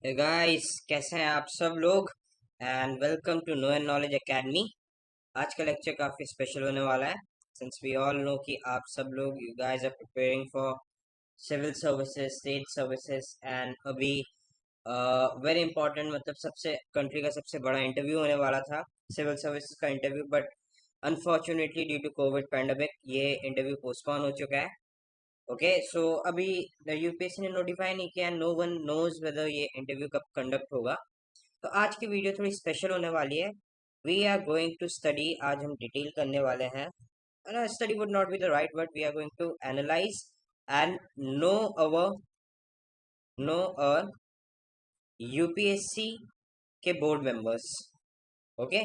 Guys, कैसे हैं आप सब लोग। And welcome to no end knowledge academy. आज का लेक्चर काफी स्पेशल होने वाला है, सिंस वी ऑल नो कि आप सब लोग you guys are preparing for civil services, state services, and अभी वेरी इंपॉर्टेंट, मतलब सबसे कंट्री का सबसे बड़ा इंटरव्यू होने वाला था, सिविल सर्विसेज का interview. But unfortunately due to Covid pandemic ये इंटरव्यू पोस्टपोन हो चुका है। ओके, सो अभी यूपीएससी ने नोटिफाई नहीं किया, नो वन नोज वेदर ये इंटरव्यू कब कंडक्ट होगा। तो आज की वीडियो थोड़ी स्पेशल होने वाली है। We are going to study, आज हम डिटेल करने वाले हैं। Study would not be the right word, we are going to analyse and know our know our UPSC के बोर्ड मेंबर्स। ओके,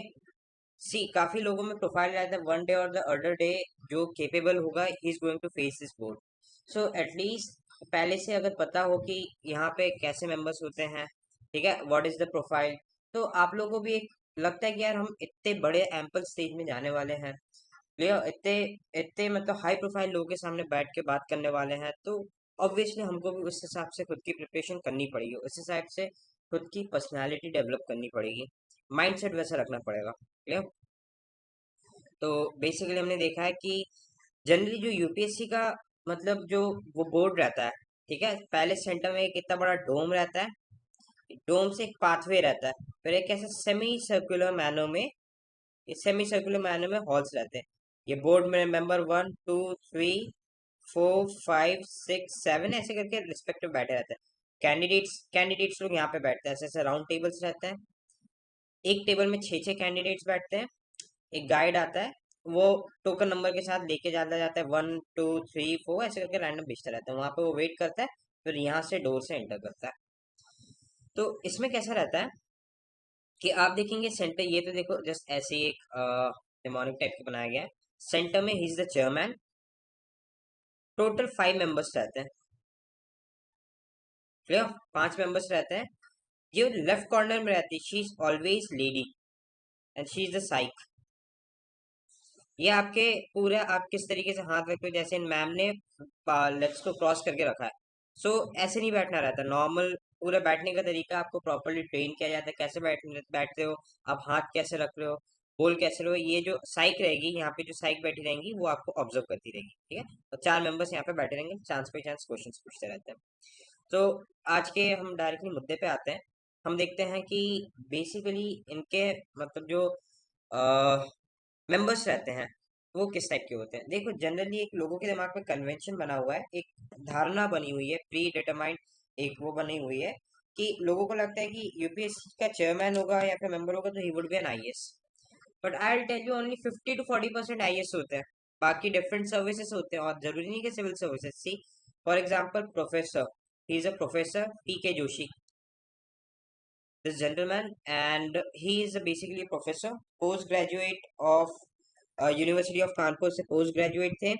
सी काफी लोगों में प्रोफाइल रहता है, वन डे और द अदर डे जो केपेबल होगा he is going to face this board. So at least पहले से अगर पता हो कि यहाँ पे कैसे मेंबर्स होते हैं, ठीक है, व्हाट इज द प्रोफाइल, तो आप लोगों को भी एक लगता है कि यार हम इतने बड़े एम्पल स्टेज में जाने वाले हैं, क्लियर, इतने इतने मतलब हाई प्रोफाइल लोगों के सामने बैठ के बात करने वाले हैं, तो ऑब्वियसली हमको भी उस हिसाब से खुद की प्रिपरेशन करनी पड़ेगी, उस हिसाब से खुद की पर्सनैलिटी डेवलप करनी पड़ेगी, माइंडसेट वैसा रखना पड़ेगा, क्लियर। तो बेसिकली हमने देखा है कि जनरली जो यूपीएससी का मतलब जो वो बोर्ड रहता है, ठीक है, पहले सेंटर में एक इतना बड़ा डोम रहता है, डोम से एक पाथवे रहता है, फिर एक ऐसे सेमी सर्कुलर मैनर में हॉल्स रहते हैं। ये बोर्ड में मेंबर 1 2 3 4 5 6 7 ऐसे करके रिस्पेक्टिव बैठे रहते हैं। कैंडिडेट्स लोग यहाँ पे बैठते हैं, ऐसे ऐसे राउंड टेबल्स रहते हैं। एक टेबल में 6 6 कैंडिडेट्स बैठते हैं। एक गाइड आता है, वो टोकन नंबर के साथ लेके जाता जाता है, 1 2 3 4 ऐसे करके रैंडम भेजता रहता है, वहां पे वो वेट करता है, फिर यहाँ से डोर से एंटर करता है। तो इसमें कैसा रहता है कि आप देखेंगे सेंटर, ये तो देखो जस्ट ऐसे ही एक निमोनिक टाइप का बनाया गया है। सेंटर में ही is the chairman, total 5 members रहते हैं, क्लियर, 5 मेंबर्स रहते हैं। जो लेफ्ट कॉर्नर में रहती है, she is always lady and she is the psych. ये आपके पूरा आप किस तरीके से हाथ रखते हो, जैसे मैम ने लेग्स को क्रॉस करके रखा है, सो ऐसे नहीं बैठना रहता नॉर्मल। पूरा बैठने का तरीका आपको प्रॉपरली ट्रेन किया जाता है, कैसे बैठते हो, आप हाथ कैसे रख रहे हो, बोल कैसे रहे हो। ये जो साइक रहेगी यहाँ पे, जो साइक बैठी रहेंगी वो आपको ऑब्जर्व करती रहेगी, ठीक है। तो 4 मेंबर्स यहाँ पे बैठे रहेंगे, चांस पे चांस क्वेश्चन पूछते रहते हैं। तो आज के हम डायरेक्टली मुद्दे पे आते हैं। हम देखते हैं कि बेसिकली इनके मतलब जो मेंबर्स रहते हैं वो किस टाइप के होते हैं। देखो जनरली एक लोगों के दिमाग में कन्वेंशन बना हुआ है, एक धारणा बनी हुई है, प्री डिटरमाइंड एक वो बनी हुई है कि लोगों को लगता है कि यूपीएससी का चेयरमैन होगा या फिर मेंबर होगा तो he would be an IAS. But I will tell you only 50 to 40% IAS होते हैं, बाकी डिफरेंट सर्विसेज होते हैं, और जरूरी नहीं कि civil services. See for example professor, he is a professor P K Joshi, this gentleman, and he is basically a professor, post graduate of university of Kanpur से पोस्ट ग्रेजुएट थे।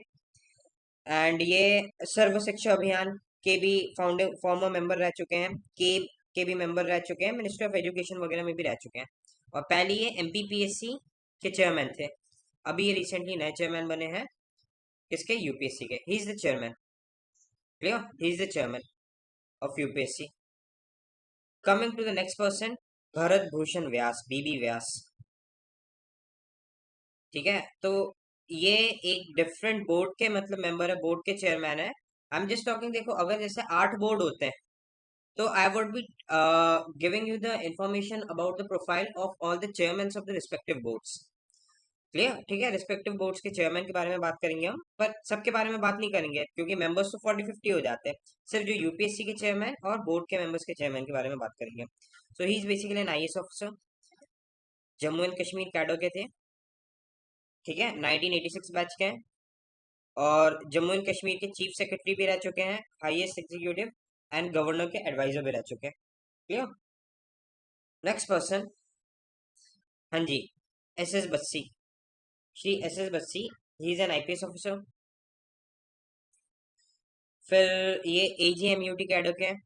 एंड ये सर्व शिक्षा अभियान के भी फाउंडर फॉर्मर मेंबर रह चुके हैं, के भी मेंबर रह चुके हैं, मिनिस्ट्री ऑफ एजुकेशन वगैरह में भी रह चुके हैं। और पहले ये एमपीपीएससी के चेयरमैन थे, अभी ये रिसेंटली नए चेयरमैन बने हैं, किसके, यूपीएससी के। He is the chairman, clear, he is the chairman of UPSC. Coming to the next person, Bharat Bhushan Vyas, BB Vyas, ठीक है। तो ये एक डिफरेंट बोर्ड के मतलब मेंबर है, बोर्ड के चेयरमैन है। आई एम जस्ट टॉकिंग, देखो अगर जैसे 8 बोर्ड होते हैं तो I would be giving you the information about the profile of all the chairman of the respective boards, clear, ठीक है। रिस्पेक्टिव बोर्ड्स के चेयरमैन के बारे में बात करेंगे हम, पर सबके बारे में बात नहीं करेंगे क्योंकि मेंबर्स तो 40 50 हो जाते हैं। सिर्फ जो यूपीएससी के चेयरमैन और बोर्ड के मेंबर्स के चेयरमैन के बारे में बात करेंगे। So he is basically an IAS officer, Jammu and Kashmir cadre के थे, ठीक है, 1986 बैच के हैं, और जम्मू एंड कश्मीर के चीफ सेक्रेटरी भी रह चुके हैं, हाईएस्ट एग्जीक्यूटिव, एंड गवर्नर के एडवाइजर भी रह चुके हैं, क्लियर। नेक्स्ट पर्सन, हाँ जी, S S Batsi, Shri S S Batsi, he is an IPS officer. फिर ये एजीएमयूटी कैडर के हैं,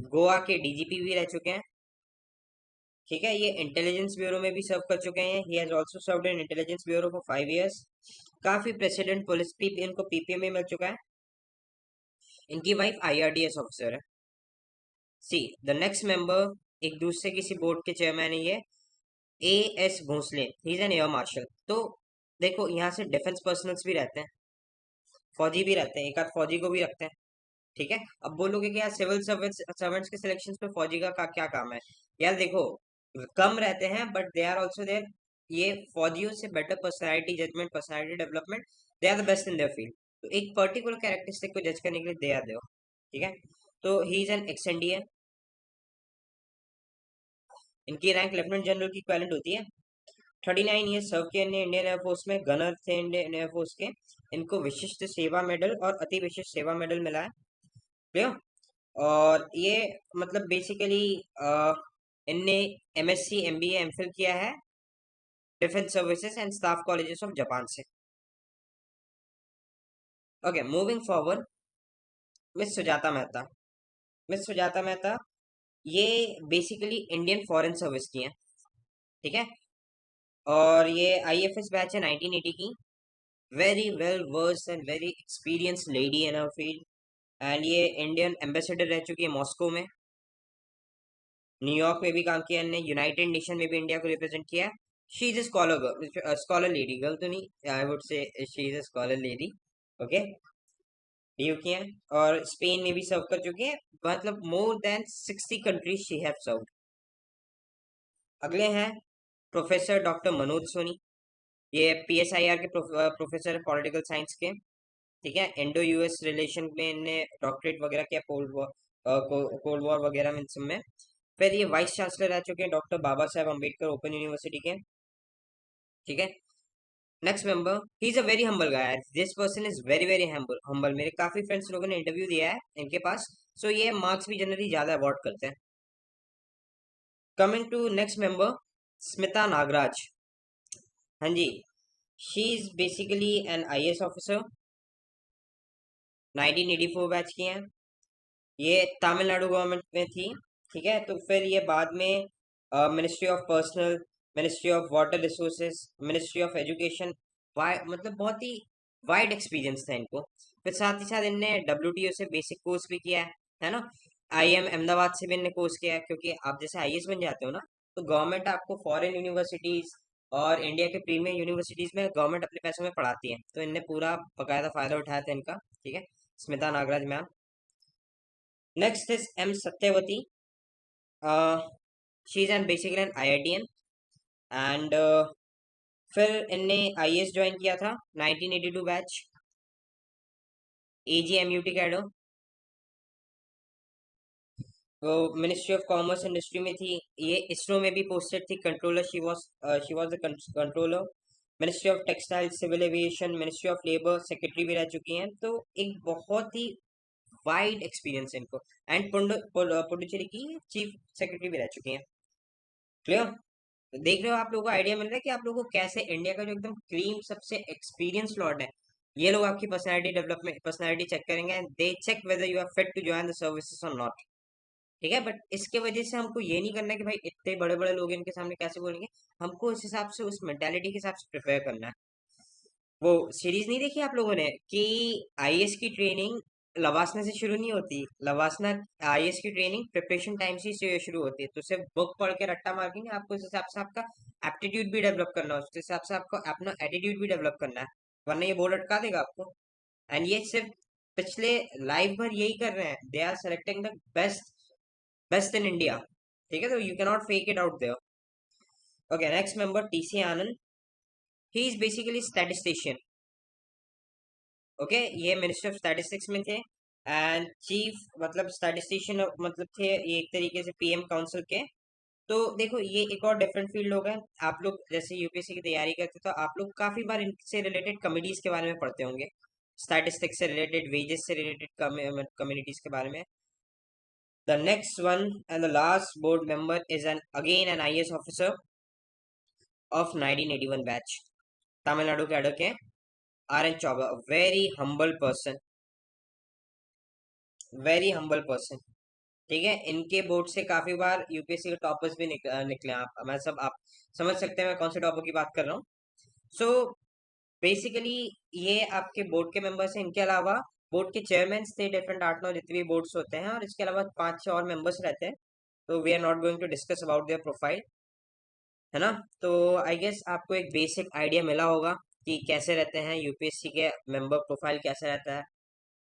गोवा के डीजीपी भी रह चुके हैं, ठीक है। ये इंटेलिजेंस ब्यूरो में भी सर्व कर चुके हैं, he has also served in intelligence bureau for 5 years. काफी प्रेसिडेंट पुलिस इनको पीपीएम में मिल चुका है। इनकी वाइफ आईआरडीएस ऑफिसर है। सी द नेक्स्ट मेंबर, एक दूसरे किसी बोर्ड के चेयरमैन है ये, A S Bhosale, he is an air marshal. तो देखो यहाँ से डिफेंस पर्सनल्स भी रहते हैं, फौजी भी रहते हैं, एक आध फौजी को भी रखते हैं। ठीक है, अब बोलोगे कि यार सिविल सर्विस सर्वेंट्स के सिलेक्शन पे फौजी का क्या काम है? यार देखो, कम रहते हैं but they are also there. ये फौजियों से better personality judgement, personality development, they are the best in their field. तो एक पर्टिकुलर कैरेक्टरिस्टिक को जज करने के लिए दे आर देयर। ठीक है, तो ही इज एन एक्स एनडीए। इनकी रैंक लेफ्टिनेंट जनरल की इक्विवेलेंट होती है। 39 ईयर सर्व किए इंडियन एयरफोर्स में, गनर थे इंडियन एयरफोर्स के। इनको विशिष्ट सेवा मेडल और अति विशिष्ट सेवा मेडल मिला है। क्लियर? और ये मतलब बेसिकली इनने एमएससी एमबीए एमफिल किया है defence services and staff colleges of Japan से। Okay, moving forward, miss Sujata Mehta. Miss Sujata Mehta ये बेसिकली इंडियन फॉरेन सर्विस की है। ठीक है, और ये आईएफएस बैच है 1980 की। Very well versed and very experience lady in her field. And ये इंडियन एम्बेसडर रह चुकी है मॉस्को में, न्यूयॉर्क में भी काम किया इन्होंने, यूनाइटेड नेशन में भी इंडिया को रिप्रेजेंट किया है। She is a scholar, scholar lady, girl तो नहीं, I would say she is a scholar lady. Okay, DU की हैं, और स्पेन में भी सर्व कर चुकी हैं, मतलब more than 60 countries she have served. अगले हैं प्रोफेसर डॉक्टर मनोज सोनी। ये पीएसआईआर के प्रोफेसर है पॉलिटिकल साइंस के। ठीक है, इंडो यूएस रिलेशन में इन्हें डॉक्टरेट वगैरह किया, कोल्ड वॉर वगैरह में, इन सब में। फिर ये वाइस चांसलर रह चुके हैं doctor Baba Saheb Ambedkar open university के। ठीक है, next member, he is a very humble guy, this person is very very humble. मेरे काफी फ्रेंड्स लोगों ने इंटरव्यू दिया है इनके पास, सो ये मार्क्स भी जनरली ज्यादा अवॉर्ड करते हैं। Coming to next member, Smita Nagaraj. हाँ जी, she is basically an IAS officer, 1984 batch की हैं। ये तमिलनाडु गवर्नमेंट में थी। ठीक है, तो फिर ये बाद में ministry of personal, ministry of water resources, ministry of education, मतलब बहुत ही वाइड एक्सपीरियंस था इनको। फिर साथ ही साथ इनने डब्ल्यूटीओ से बेसिक कोर्स भी किया है ना। आईएम अहमदाबाद से भी इनने कोर्स किया है, क्योंकि आप जैसे आईएएस बन जाते हो ना, तो गवर्नमेंट आपको फॉरेन यूनिवर्सिटीज और इंडिया के प्रीमियर यूनिवर्सिटीज में गवर्नमेंट अपने पैसों में पढ़ाती है, तो इनने पूरा बकायदा फायदा उठाया था इनका। ठीक है, Smita Nagaraj ma'am. Next is M Satyavati. She is an basically an IITian, and फिर इनने आईएएस ज्वाइन किया था 1982 बैच, एजीएमयूटी कैडर। वो मिनिस्ट्री ऑफ कॉमर्स इंडस्ट्री में थी। ये इसरो में भी पोस्टेड थी, controller she was the controller. Ministry of textile, civil aviation, ministry of labour secretary भी रह चुकी हैं। तो एक बहुत ही वाइड एक्सपीरियंस है इनको। एंड पुडुचेरी की चीफ सेक्रेटरी भी रह चुकी हैं। क्लियर? देख रहे हो, आप लोगों को आइडिया मिल रहा है कि आप लोगों को कैसे इंडिया का जो एकदम क्रीम सबसे एक्सपीरियंस लॉर्ड है, ये लोग आपकी पर्सनालिटी डेवलपमेंट, पर्सनालिटी चेक करेंगे and they check whether you are fit to join the services और नॉट। ठीक है, बट इसके वजह से हमको ये नहीं करना है कि भाई इतने बड़े बड़े लोग इनके सामने कैसे बोलेंगे। हमको उस हिसाब से, उस मेंटालिटी के हिसाब से प्रिपेयर करना है। वो सीरीज नहीं देखी आप लोगों ने कि आईएएस की ट्रेनिंग लवासना से शुरू नहीं होती? लवासना आईएएस की ट्रेनिंग प्रिपरेशन टाइम से शुरू होती है। तो सिर्फ बुक पढ़ के रट्टा मार के नहीं, आपको उस हिसाब से आपका एप्टीट्यूड भी डेवलप करना है, उस हिसाब से आपको अपना एटीट्यूड भी डेवलप करना है, वरना ये बोर्ड अटका देगा आपको। एंड ये सिर्फ पिछले लाइफ भर यही कर रहे हैं, they are selecting the best, best in India. ठीक है, तो you can not fake it out there. Okay, next member T C Anand. He is basically statistician. Okay, ये मिनिस्टर ऑफ स्टैटिस्टिक्स में थे एंड चीफ, मतलब स्टैटिस्टिशियन मतलब थे ये एक तरीके से पीएम काउंसिल के। तो देखो, ये एक और डिफरेंट फील्ड हो गए। आप लोग जैसे यूपीएससी की तैयारी करते तो आप लोग काफी बार इनसे रिलेटेड कम्युनिटीज के बारे में पढ़ते होंगे, स्टैटिस्टिक्स से रिलेटेड, वेजेस से रिलेटेड कम्युनिटीज के बारे में। The next one and the last board member is an again an IAS officer of 1981 batch, Tamil Nadu cadre के, R N Choubey. Very humble person, very humble person. ठीक है, इनके बोर्ड से काफी बार यूपीएससी के टॉपर्स भी निकले हैं। आप समझ सकते हैं मैं कौन से टॉपर की बात कर रहा हूँ। सो बेसिकली ये आपके बोर्ड के मेंबर्स हैं। इनके अलावा बोर्ड के चेयरमैन थे, डिफरेंट 8-9 जितने भी बोर्ड्स होते हैं, और इसके अलावा 5-6 और मेंबर्स रहते हैं। तो we are not going to discuss about their profile, है ना। तो आई गेस आपको एक बेसिक आइडिया मिला होगा कि कैसे रहते हैं यूपीएससी के मेंबर, प्रोफाइल कैसा रहता है।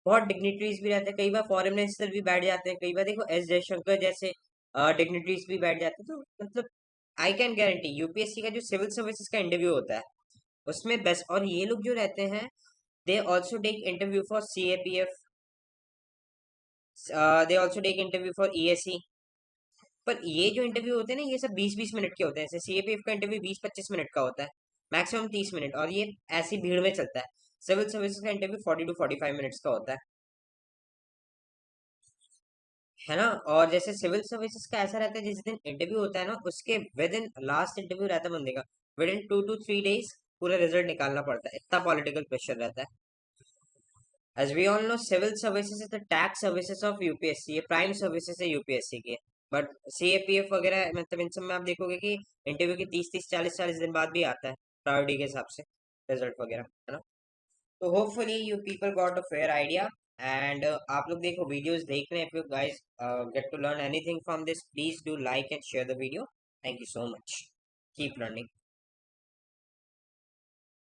बहुत डिग्निटरीज भी रहते हैं, कई बार फॉरेन मिनिस्टर भी बैठ जाते हैं, कई बार देखो एस जयशंकर जैसे डिग्निटरीज भी बैठ जाते हैं। तो मतलब आई कैन गारंटी यूपीएससी का जो सिविल सर्विसेज का इंटरव्यू होता है उसमें बेस्ट, और ये लोग जो रहते हैं they also take interview for CAPF, they also take interview for ESC. पर ये जो इंटरव्यू होते हैं ना, ये सब 20-20 मिनट के होते हैं। जैसे सीएपीएफ का इंटरव्यू 20-25 मिनट का होता है, मैक्सिमम 30 मिनट, और ये ऐसी भीड़ में चलता है। सिविल सर्विसेज का इंटरव्यू 40 to 45 मिनट्स का होता है ना। और जैसे सिविल सर्विसेज का ऐसा रहता है, जिस दिन इंटरव्यू होता है ना, उसके विद इन लास्ट इंटरव्यू रहता है बंदे का, विद इन 2 to 3 days पूरा रिजल्ट निकालना पड़ता है, इतना पॉलिटिकल प्रेशर रहता है। As we all know, civil services is the tax services of UPSC, ये प्राइम सर्विसेज है यूपीएससी की। बट सीएपीएफ वगैरह, मतलब इन सब में आप देखोगे कि इंटरव्यू के 30-30, 40-40 दिन बाद भी आता है, प्रायोरिटी के हिसाब से रिजल्ट वगैरह, है ना। तो hopefully you people got a fair idea. And आप लोग देखो, वीडियोस देख रहे हैं, if you guys get to learn anything from this, please do like and share the video. Thank you so much, keep learning.